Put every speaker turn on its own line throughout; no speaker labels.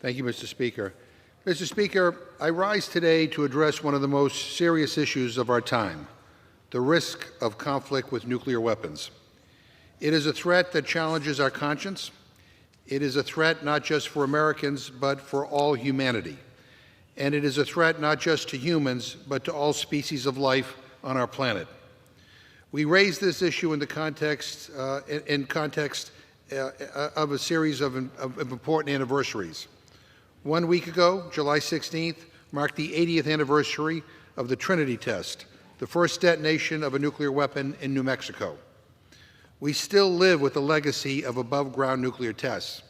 Thank you, Mr. Speaker. Mr. Speaker, I rise today to address one of the most serious issues of our time, the risk of conflict with nuclear weapons. It is a threat that challenges our conscience. It is a threat not just for Americans, but for all humanity. And it is a threat not just to humans, but to all species of life on our planet. We raise this issue in the context of a series of important anniversaries. 1 week ago, July 16th, marked the 80th anniversary of the Trinity test, the first detonation of a nuclear weapon in New Mexico. We still live with the legacy of above-ground nuclear tests.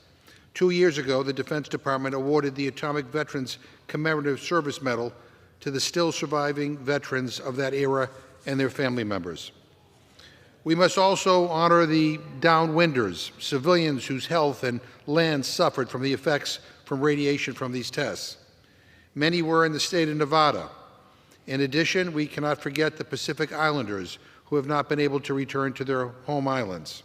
2 years ago, the Defense Department awarded the Atomic Veterans Commemorative Service Medal to the still surviving veterans of that era and their family members. We must also honor the downwinders, civilians whose health and land suffered from the effects from radiation from these tests. Many were in the state of Nevada. In addition, we cannot forget the Pacific Islanders who have not been able to return to their home islands.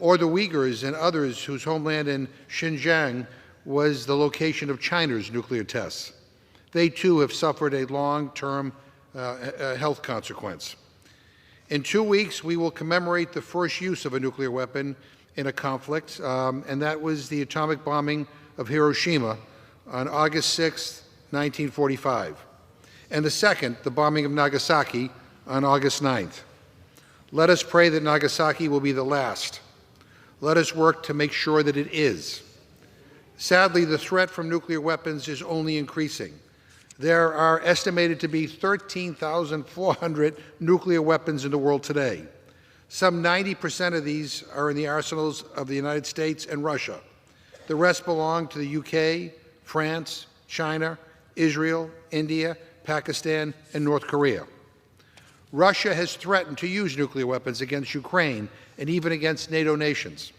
Or the Uyghurs and others whose homeland in Xinjiang was the location of China's nuclear tests. They too have suffered a long-term health consequence. In 2 weeks, we will commemorate the first use of a nuclear weapon in a conflict, and that was the atomic bombing of Hiroshima on August 6, 1945, and the second, the bombing of Nagasaki, on August 9th. Let us pray that Nagasaki will be the last. Let us work to make sure that it is. Sadly, the threat from nuclear weapons is only increasing. There are estimated to be 13,400 nuclear weapons in the world today. Some 90% of these are in the arsenals of the United States and Russia. The rest belong to the UK, France, China, Israel, India, Pakistan, and North Korea. Russia has threatened to use nuclear weapons against Ukraine and even against NATO nations.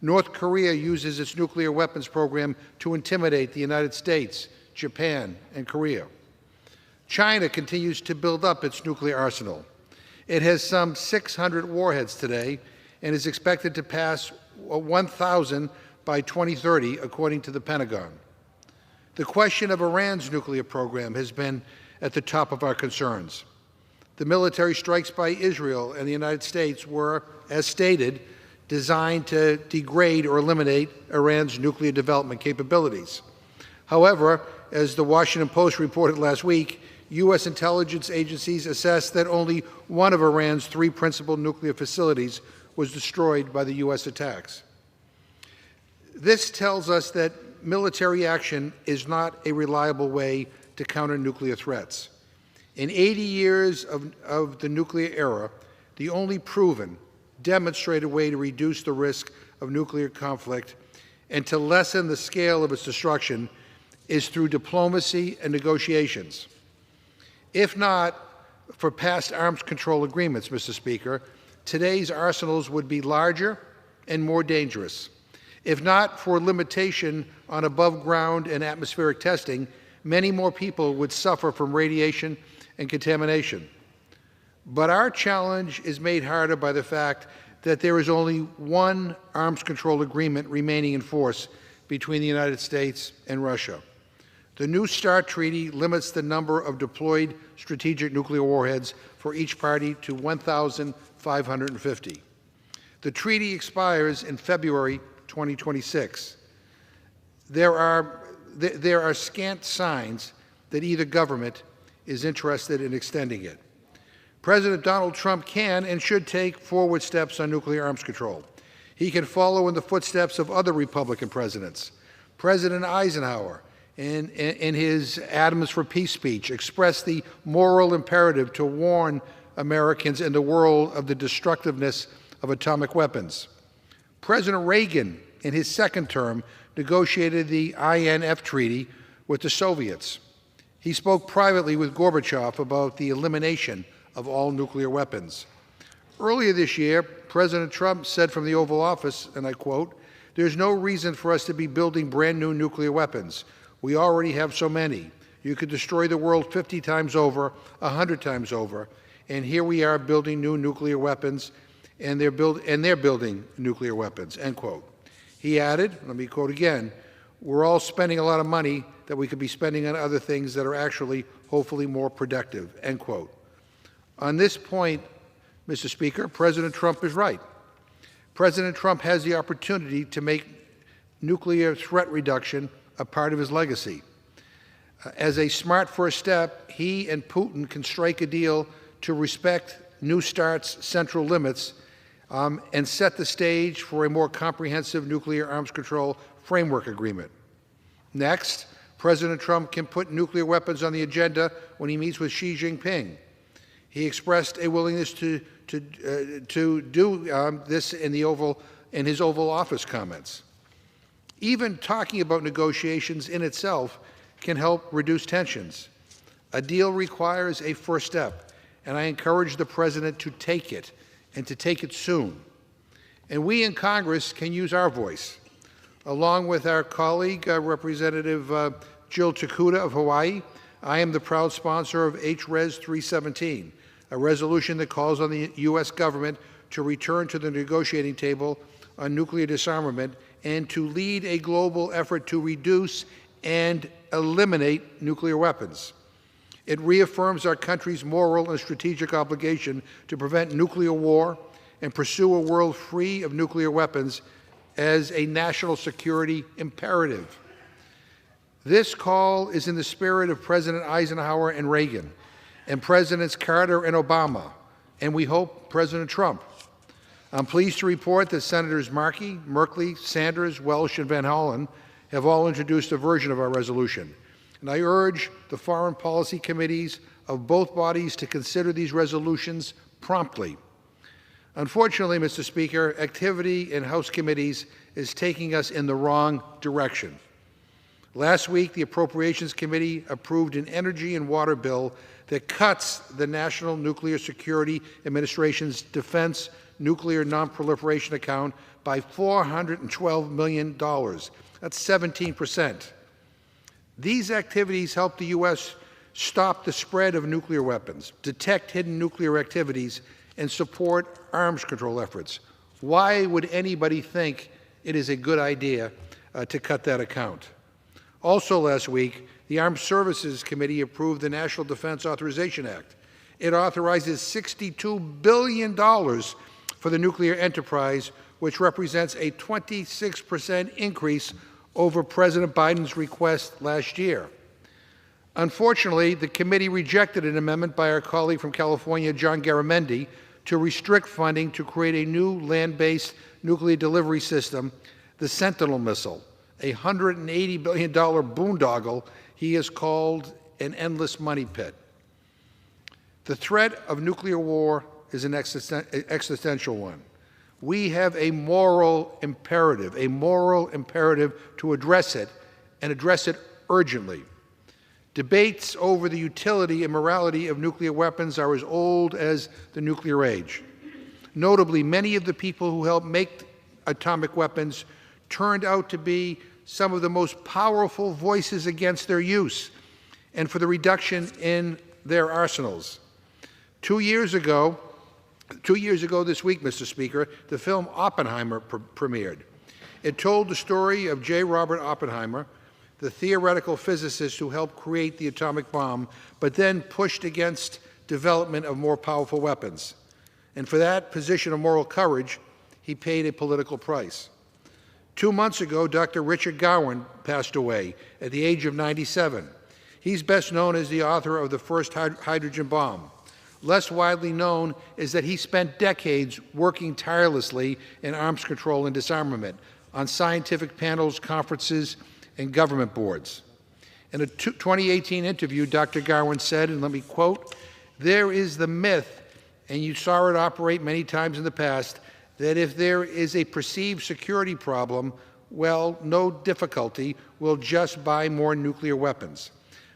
North Korea uses its nuclear weapons program to intimidate the United States, Japan, and Korea. China continues to build up its nuclear arsenal. It has some 600 warheads today and is expected to pass 1,000 by 2030, according to the Pentagon. The question of Iran's nuclear program has been at the top of our concerns. The military strikes by Israel and the United States were, as stated, designed to degrade or eliminate Iran's nuclear development capabilities. However, as the Washington Post reported last week, U.S. intelligence agencies assessed that only one of Iran's 3 principal nuclear facilities was destroyed by the U.S. attacks. This tells us that military action is not a reliable way to counter nuclear threats. In 80 years of the nuclear era, the only proven, demonstrated way to reduce the risk of nuclear conflict and to lessen the scale of its destruction is through diplomacy and negotiations. If not for past arms control agreements, Mr. Speaker, today's arsenals would be larger and more dangerous. If not for limitation on above-ground and atmospheric testing, many more people would suffer from radiation and contamination. But our challenge is made harder by the fact that there is only one arms control agreement remaining in force between the United States and Russia. The New START Treaty limits the number of deployed strategic nuclear warheads for each party to 1,550. The treaty expires in February 2026. There are scant signs that either government is interested in extending it. President Donald Trump can and should take forward steps on nuclear arms control. He can follow in the footsteps of other Republican presidents. President Eisenhower, in his Atoms for Peace speech, expressed the moral imperative to warn Americans and the world of the destructiveness of atomic weapons. President Reagan, in his second term, negotiated the INF Treaty with the Soviets. He spoke privately with Gorbachev about the elimination of all nuclear weapons. Earlier this year, President Trump said from the Oval Office, and I quote, "There's no reason for us to be building brand new nuclear weapons. We already have so many. You could destroy the world 50 times over, 100 times over, and here we are building new nuclear weapons, and they're building nuclear weapons," end quote. He added, let me quote again, we're all spending a lot of money that we could be spending on other things that are actually, hopefully, more productive, end quote. On this point, Mr. Speaker, President Trump is right. President Trump has the opportunity to make nuclear threat reduction a part of his legacy. As a smart first step, he and Putin can strike a deal to respect New START's central limits and set the stage for a more comprehensive nuclear arms control framework agreement. Next, President Trump can put nuclear weapons on the agenda when he meets with Xi Jinping. He expressed a willingness to do this in his Oval Office comments. Even talking about negotiations in itself can help reduce tensions. A deal requires a first step, and I encourage the President to take it, and to take it soon. And we in Congress can use our voice. Along with our colleague, Representative Jill Takuda of Hawaii, I am the proud sponsor of HRES 317, a resolution that calls on the U.S. government to return to the negotiating table on nuclear disarmament and to lead a global effort to reduce and eliminate nuclear weapons. It reaffirms our country's moral and strategic obligation to prevent nuclear war and pursue a world free of nuclear weapons as a national security imperative. This call is in the spirit of President Eisenhower and Reagan, and Presidents Carter and Obama, and we hope President Trump. I'm pleased to report that Senators Markey, Merkley, Sanders, Welsh, and Van Hollen have all introduced a version of our resolution. And I urge the foreign policy committees of both bodies to consider these resolutions promptly. Unfortunately, Mr. Speaker, activity in House committees is taking us in the wrong direction. Last week, the Appropriations Committee approved an energy and water bill that cuts the National Nuclear Security Administration's Defense Nuclear Nonproliferation account by $412 million. That's 17%. These activities help the U.S. stop the spread of nuclear weapons, detect hidden nuclear activities, and support arms control efforts. Why would anybody think it is a good idea to cut that account? Also last week, the Armed Services Committee approved the National Defense Authorization Act. It authorizes $62 billion for the nuclear enterprise, which represents a 26% increase over President Biden's request last year. Unfortunately, the committee rejected an amendment by our colleague from California, John Garamendi, to restrict funding to create a new land-based nuclear delivery system, the Sentinel missile, a $180 billion boondoggle he has called an endless money pit. The threat of nuclear war is an existential one. We have a moral imperative to address it, and address it urgently. Debates over the utility and morality of nuclear weapons are as old as the nuclear age. Notably, many of the people who helped make atomic weapons turned out to be some of the most powerful voices against their use and for the reduction in their arsenals. 2 years ago this week, Mr. Speaker, the film Oppenheimer premiered. It told the story of J. Robert Oppenheimer, the theoretical physicist who helped create the atomic bomb, but then pushed against development of more powerful weapons. And for that position of moral courage, he paid a political price. 2 months ago, Dr. Richard Gowan passed away at the age of 97. He's best known as the author of the first hydrogen bomb. Less widely known is that he spent decades working tirelessly in arms control and disarmament on scientific panels, conferences, and government boards. In a 2018 interview, Dr. Gowan said, and let me quote, "There is the myth, and you saw it operate many times in the past, that if there is a perceived security problem, well, no difficulty, we'll just buy more nuclear weapons.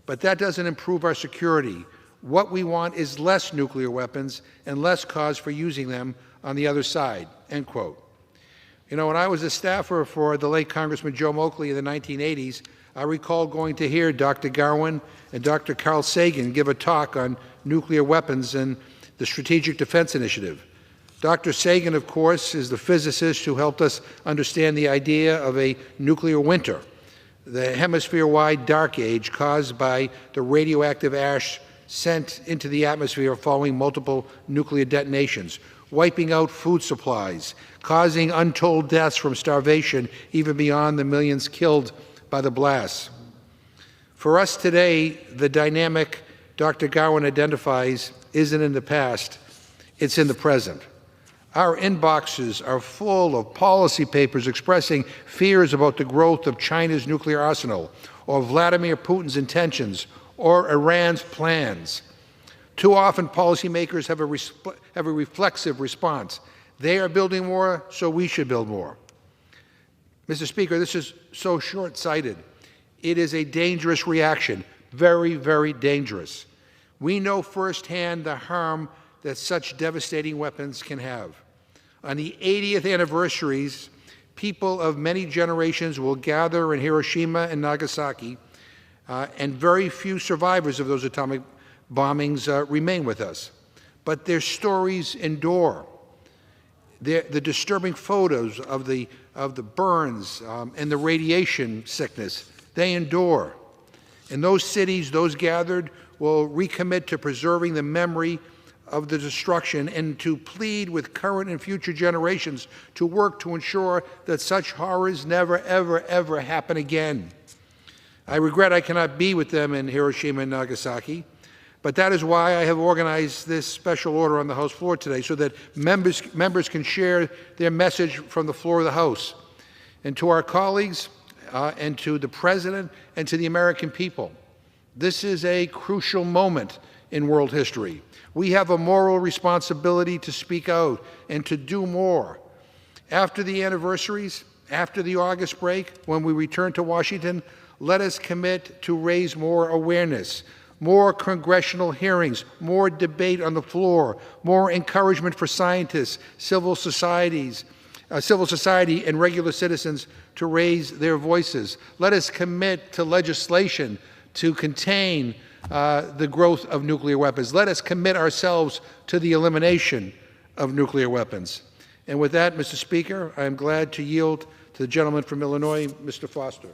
But that doesn't improve our security. What we want is less nuclear weapons and less cause for using them on the other side," end quote. You know, when I was a staffer for the late Congressman Joe Moakley in the 1980s, I recall going to hear Dr. Gowan and Dr. Carl Sagan give a talk on nuclear weapons and the Strategic Defense Initiative. Dr. Sagan, of course, is the physicist who helped us understand the idea of a nuclear winter. the hemisphere-wide dark age caused by the radioactive ash sent into the atmosphere following multiple nuclear detonations, wiping out food supplies, causing untold deaths from starvation, even beyond the millions killed by the blasts. For us today, the dynamic Dr. Gowan identifies isn't in the past, it's in the present. Our inboxes are full of policy papers expressing fears about the growth of China's nuclear arsenal, or Vladimir Putin's intentions, or Iran's plans. Too often, policymakers have a reflexive response. They are building more, so we should build more. Mr. Speaker, this is so short-sighted. It is a dangerous reaction, very, very dangerous. We know firsthand the harm that such devastating weapons can have. On the 80th anniversaries, people of many generations will gather in Hiroshima and Nagasaki, and very few survivors of those atomic bombings remain with us. But their stories endure. The disturbing photos of the burns and the radiation sickness, they endure. And those cities, those gathered, will recommit to preserving the memory of the destruction and to plead with current and future generations to work to ensure that such horrors never, ever, ever happen again. I regret I cannot be with them in Hiroshima and Nagasaki, but that is why I have organized this special order on the House floor today, so that members can share their message from the floor of the House. And to our colleagues, and to the President, and to the American people, this is a crucial moment in world history. We have a moral responsibility to speak out and to do more. After the anniversaries, after the August break, when we return to Washington, let us commit to raise more awareness, more congressional hearings, more debate on the floor, more encouragement for scientists, civil society and regular citizens to raise their voices. Let us commit to legislation to contain the growth of nuclear weapons. Let us commit ourselves to the elimination of nuclear weapons. And with that, Mr. Speaker, I am glad to yield to the gentleman from Illinois, Mr. Foster.